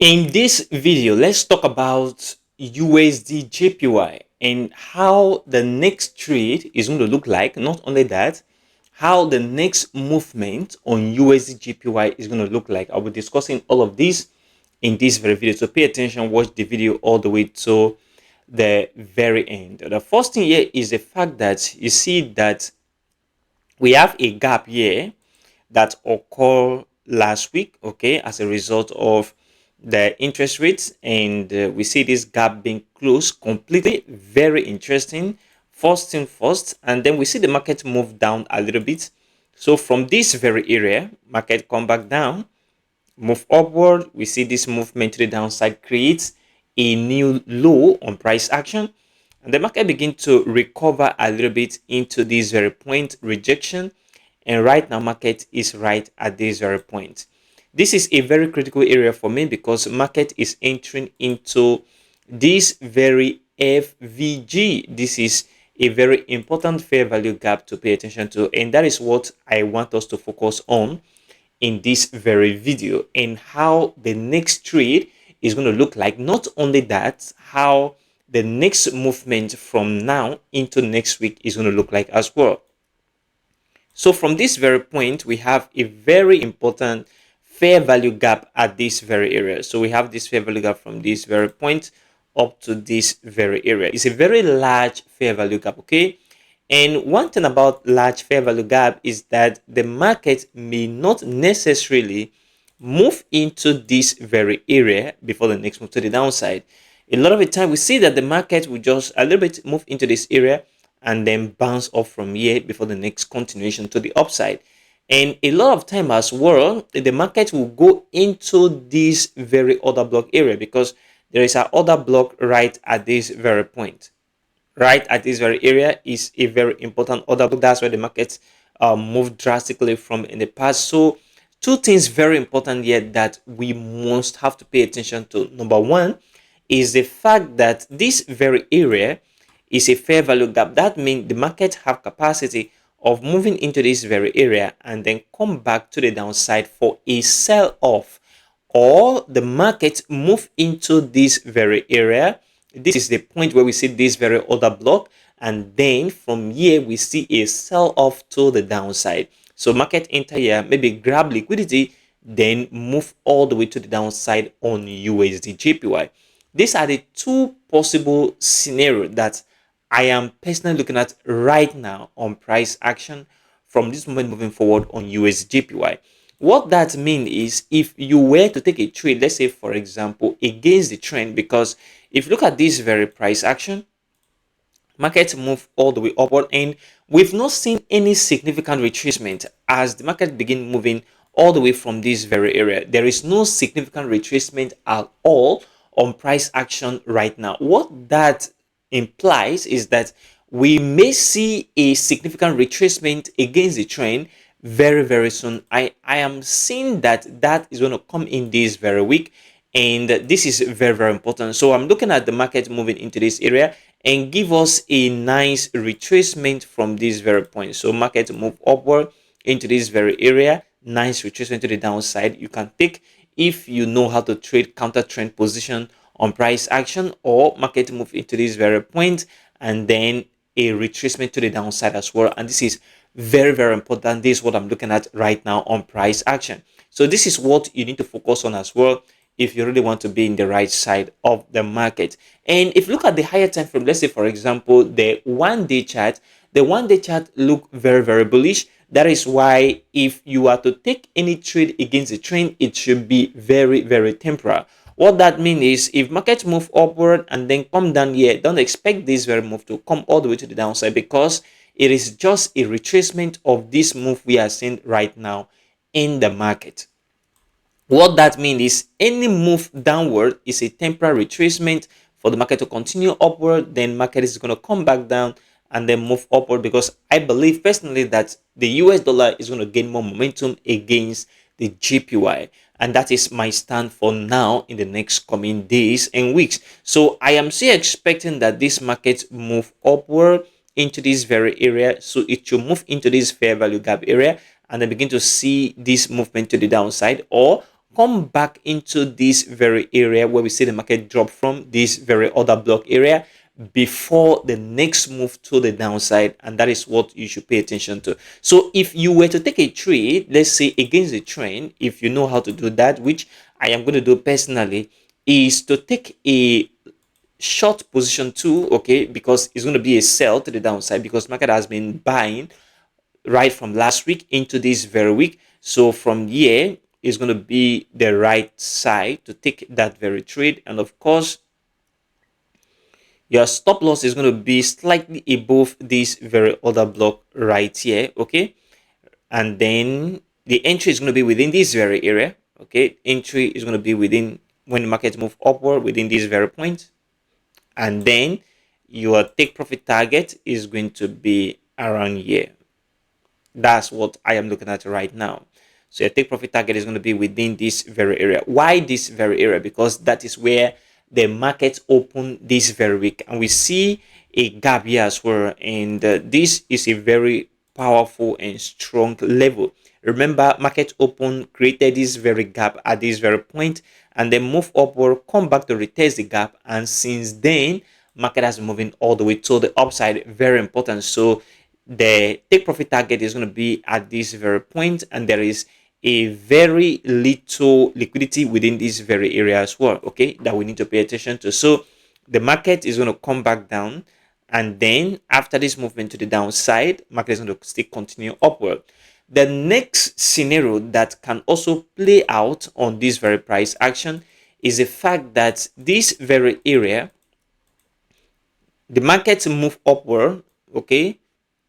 In this video, let's talk about USDJPY and how the next trade is going to look like. Not only that, how the next movement on USDJPY is going to look like. I'll be discussing all of this in this very video. So pay attention, watch the video all the way to the very end. The first thing here is the fact that you see that we have a gap here that occurred last week, okay, as a result of the interest rates, and we see this gap being closed completely. Very interesting. First thing first, and then we see the market move down a little bit. So from this very area, market come back down, move upward. We see this movement to the downside creates a new low on price action, and the market begin to recover a little bit into this very point rejection, and right now market is right at this very point. This is a very critical area for me because market is entering into this very FVG. This is a very important fair value gap to pay attention to, and that is what I want us to focus on in this very video, and how the next trade is going to look like. Not only that, how the next movement from now into next week is going to look like as well. So from this very point, we have a very important fair value gap at this very area. So we have this fair value gap from this very point up to this very area. It's a very large fair value gap, okay? And one thing about large fair value gap is that the market may not necessarily move into this very area before the next move to the downside. A lot of the time we see that the market will just a little bit move into this area and then bounce off from here before the next continuation to the upside. And a lot of time as well, the market will go into this very order block area because there is an order block right at this very point. Right at this very area is a very important order block. That's where the market moved drastically from in the past. So two things very important here that we must have to pay attention to. Number one is the fact that this very area is a fair value gap. That means the market have capacity of moving into this very area and then come back to the downside for a sell off, or the market move into this very area. This is the point where we see this very order block, and then from here we see a sell off to the downside. So market enter here, maybe grab liquidity, then move all the way to the downside on USDJPY. These are the two possible scenarios that I am personally looking at right now on price action from this moment moving forward on USDJPY. What that means is, if you were to take a trade, let's say for example against the trend, because if you look at this very price action, market move all the way upward and we've not seen any significant retracement as the market begin moving all the way from this very area. There is no significant retracement at all on price action right now. What that implies is that we may see a significant retracement against the trend very soon. I am seeing that that is going to come in this very week, and this is very important. So I'm looking at the market moving into this area and give us a nice retracement from this very point. So market move upward into this very area, nice retracement to the downside. You can take, if you know how to trade counter trend position on price action, or market move into this very point and then a retracement to the downside as well. And this is very important. This is what I'm looking at right now on price action. So this is what you need to focus on as well if you really want to be in the right side of the market. And if you look at the higher time frame, let's say for example the 1-day chart, the 1-day chart look very bullish. That is why if you are to take any trade against the trend, it should be very temporal. What that means is, if market move upward and then come down here, don't expect this very move to come all the way to the downside, because it is just a retracement of this move we are seeing right now in the market. What that means is, any move downward is a temporary retracement for the market to continue upward. Then market is going to come back down and then move upward, because I believe personally that the US dollar is going to gain more momentum against the JPY. And that is my stand for now in the next coming days and weeks. So I am still expecting that this market move upward into this very area. So it should move into this fair value gap area and then begin to see this movement to the downside, or come back into this very area where we see the market drop from, this very order block area, before the next move to the downside. And that is what you should pay attention to. So if you were to take a trade, let's say against the trend, if you know how to do that, which I am going to do personally, is to take a short position too, okay, because it's going to be a sell to the downside, because market has been buying right from last week into this very week. So from here is going to be the right side to take that very trade. And of course, your stop loss is going to be slightly above this very order block right here, okay? And then the entry is going to be within this very area, okay? Entry is going to be within, when the market move upward, within this very point. And then your take profit target is going to be around here. That's what I am looking at right now. So your take profit target is going to be within this very area. Why this very area? Because that is where the market opened this very week, and we see a gap here as well. And this is a very powerful and strong level. Remember, market open, created this very gap at this very point, and then move upward, come back to retest the gap, and since then market has been moving all the way to the upside. Very important. So the take profit target is going to be at this very point, and there is a very little liquidity within this very area as well, okay, that we need to pay attention to. So the market is going to come back down, and then after this movement to the downside, market is going to still continue upward. The next scenario that can also play out on this very price action is the fact that this very area, the market move upward, okay,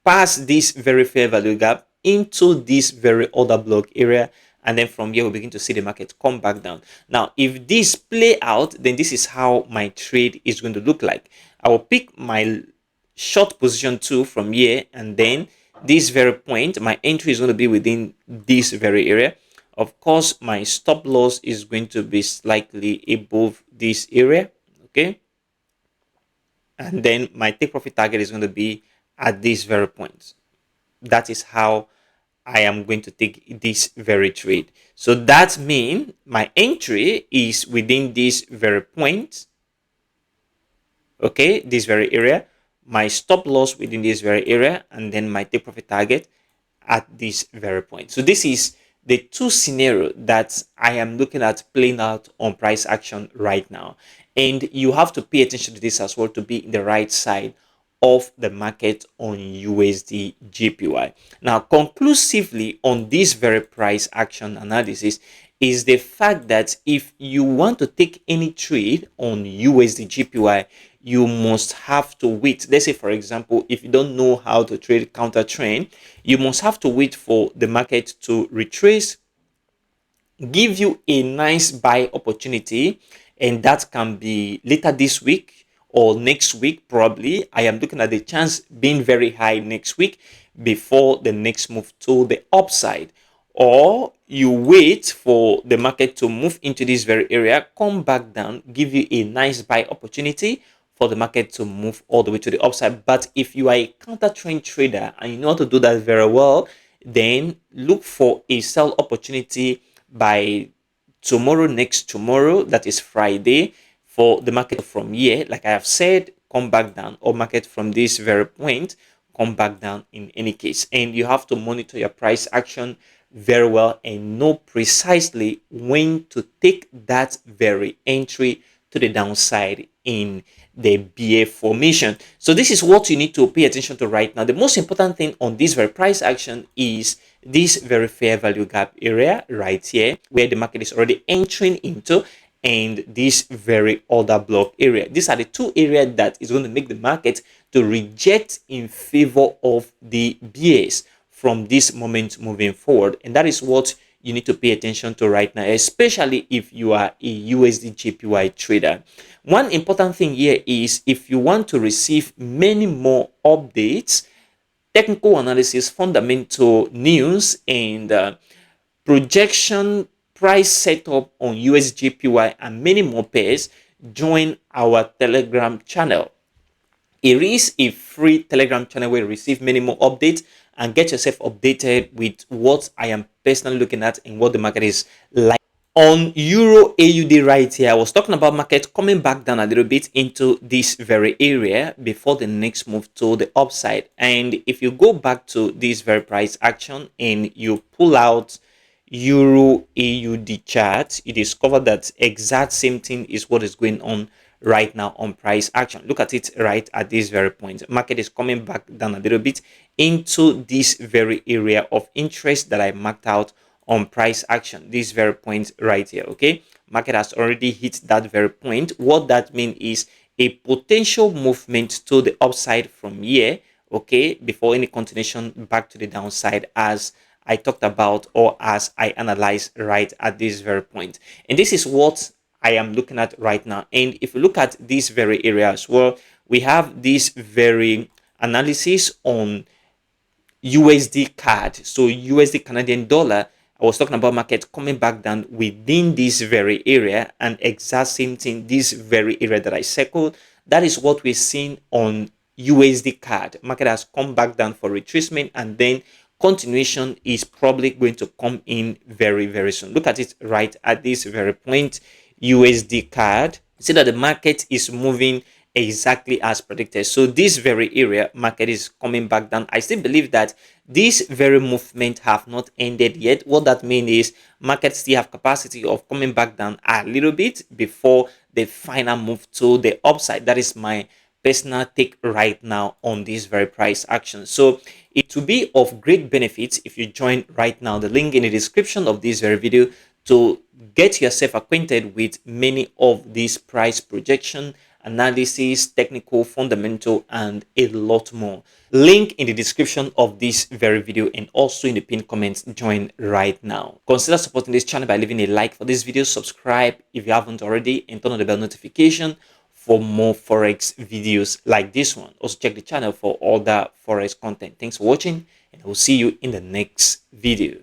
past this very fair value gap into this very order block area, and then from here we begin to see the market come back down. Now if this play out, then this is how my trade is going to look like. I will pick my short position too from here, and then this very point, my entry is going to be within this very area. Of course, my stop loss is going to be slightly above this area, okay, and then my take profit target is going to be at this very point. That is how I am going to take this very trade. So that means my entry is within this very point, okay, this very area, my stop loss within this very area, and then my take profit target at this very point. So this is the two scenario that I am looking at playing out on price action right now, and you have to pay attention to this as well to be in the right side of the market on USDJPY. Now, conclusively on this very price action analysis is the fact that if you want to take any trade on USDJPY, you must have to wait. Let's say, for example, if you don't know how to trade counter trend, you must have to wait for the market to retrace, give you a nice buy opportunity, and that can be later this week or next week. Probably I am looking at the chance being very high next week before the next move to the upside. Or you wait for the market to move into this very area, come back down, give you a nice buy opportunity for the market to move all the way to the upside. But if you are a counter trend trader and you know how to do that very well, then look for a sell opportunity by tomorrow, next tomorrow, that is Friday, for the market from here, like I have said, come back down, or market from this very point come back down in any case. And you have to monitor your price action very well and know precisely when to take that very entry to the downside in the BA formation. So this is what you need to pay attention to right now. The most important thing on this very price action is this very fair value gap area right here, where the market is already entering into, and this very order block area. These are the two areas that is going to make the market to reject in favor of the BAs from this moment moving forward. And that is what you need to pay attention to right now, especially if you are a USDJPY trader. One important thing here is if you want to receive many more updates, technical analysis, fundamental news, and projection, price setup on USDJPY, and many more pairs, join our Telegram channel. It is a free Telegram channel where you receive many more updates and get yourself updated with what I am personally looking at and what the market is like. On Euro AUD right here, I was talking about market coming back down a little bit into this very area before the next move to the upside. And if you go back to this very price action and you pull out Euro AUD chart, you discover that exact same thing is what is going on right now on price action. Look at it right at this very point. Market is coming back down a little bit into this very area of interest that I marked out on price action, this very point right here. Okay, market has already hit that very point. What that means is a potential movement to the upside from here, okay, before any continuation back to the downside, as I talked about or as I analyzed right at this very point. And this is what I am looking at right now. And if you look at this very area as well, we have this very analysis on USD CAD, so USD Canadian dollar. I was talking about market coming back down within this very area, and exact same thing, this very area that I circled, that is what we're seeing on USD CAD. Market has come back down for retracement, and then continuation is probably going to come in very, very soon. Look at it right at this very point, USD CAD. See that the market is moving exactly as predicted. So this very area, market is coming back down. I still believe that this very movement have not ended yet. What that means is market still have capacity of coming back down a little bit before the final move to the upside. That is my personal take right now on this very price action. So it will be of great benefit if you join right now, the link in the description of this very video, to get yourself acquainted with many of these price projection analysis, technical, fundamental, and a lot more. Link in the description of this very video and also in the pinned comments. Join right now. Consider supporting this channel by leaving a like for this video, subscribe if you haven't already, and turn on the bell notification for more forex videos like this one. Also check the channel for all that forex content. Thanks for watching, and I will see you in the next video.